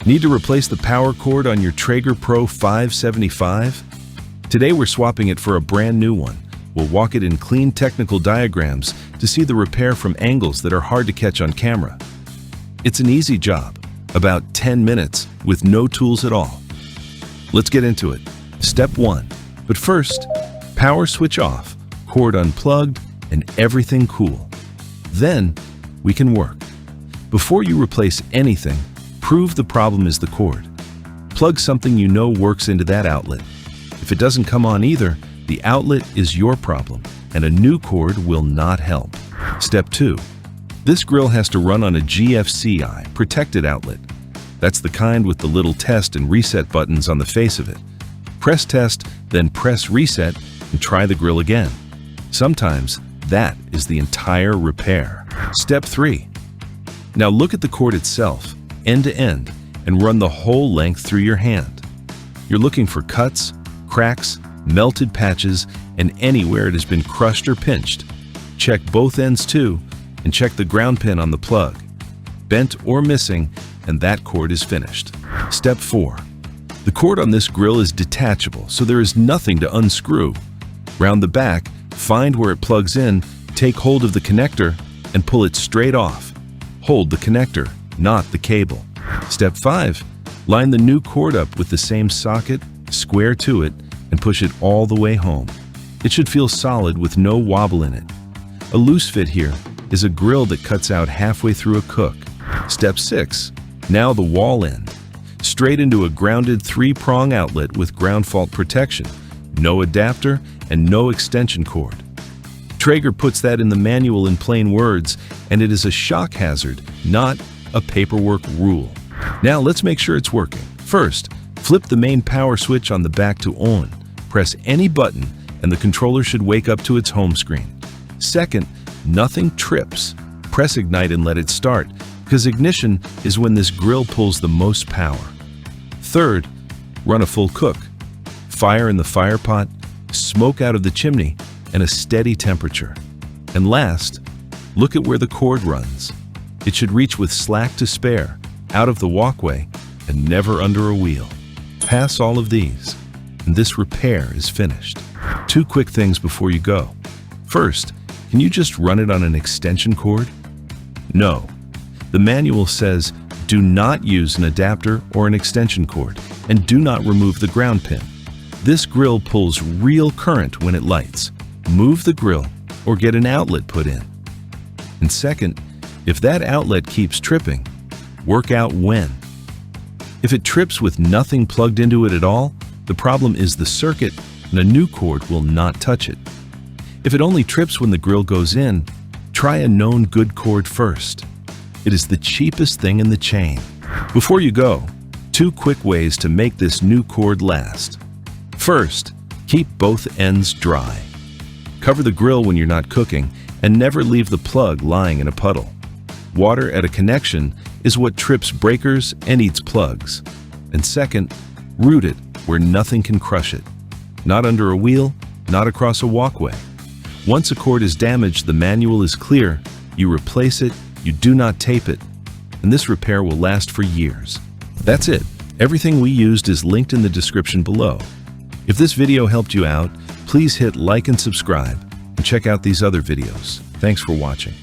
Need to replace the power cord on your Traeger Pro 575? Today we're swapping it for a brand new one. We'll walk it in clean technical diagrams to see the repair from angles that are hard to catch on camera. It's an easy job, about 10 minutes with no tools at all. Let's get into it. Step 1. But first, power switch off, cord unplugged, and everything cool. Then, we can work. Before you replace anything, prove the problem is the cord. Plug something you know works into that outlet. If it doesn't come on either, the outlet is your problem, and a new cord will not help. Step 2. This grill has to run on a GFCI protected outlet. That's the kind with the little test and reset buttons on the face of it. Press test, then press reset, and try the grill again. Sometimes, that is the entire repair. Step 3. Now look at the cord itself, end to end, and run the whole length through your hand. You're looking for cuts, cracks, melted patches, and anywhere it has been crushed or pinched. Check both ends too, and check the ground pin on the plug. Bent or missing, and that cord is finished. Step 4. The cord on this grill is detachable, so there is nothing to unscrew. Round the back, find where it plugs in, take hold of the connector, and pull it straight off. Hold the connector, not the cable. Step 5. Line the new cord up with the same socket, square to it, and push it all the way home. It should feel solid with no wobble in it. A loose fit here is a grill that cuts out halfway through a cook. Step 6. Now the wall end. Straight into a grounded 3-prong outlet with ground fault protection, no adapter, and no extension cord. Traeger puts that in the manual in plain words, and it is a shock hazard, not a paperwork rule. Now let's make sure it's working. First, flip the main power switch on the back to on. Press any button, and the controller should wake up to its home screen. Second, nothing trips. Press ignite and let it start, because ignition is when this grill pulls the most power. Third, run a full cook. Fire in the fire pot, smoke out of the chimney, and a steady temperature. And last, look at where the cord runs. It should reach with slack to spare, out of the walkway, and never under a wheel. Pass all of these, and this repair is finished. 2 quick things before you go. First, can you just run it on an extension cord? No. The manual says, do not use an adapter or an extension cord, and do not remove the ground pin. This grill pulls real current when it lights. Move the grill or get an outlet put in. And second, if that outlet keeps tripping, work out when. If it trips with nothing plugged into it at all, the problem is the circuit, and a new cord will not touch it. If it only trips when the grill goes in, try a known good cord first. It is the cheapest thing in the chain. Before you go, 2 quick ways to make this new cord last. First, keep both ends dry. Cover the grill when you're not cooking, and never leave the plug lying in a puddle. Water at a connection is what trips breakers and eats plugs. And second, root it where nothing can crush it. Not under a wheel, not across a walkway. Once a cord is damaged, the manual is clear. You replace it, you do not tape it, and this repair will last for years. That's it. Everything we used is linked in the description below. If this video helped you out, please hit like and subscribe, and check out these other videos. Thanks for watching.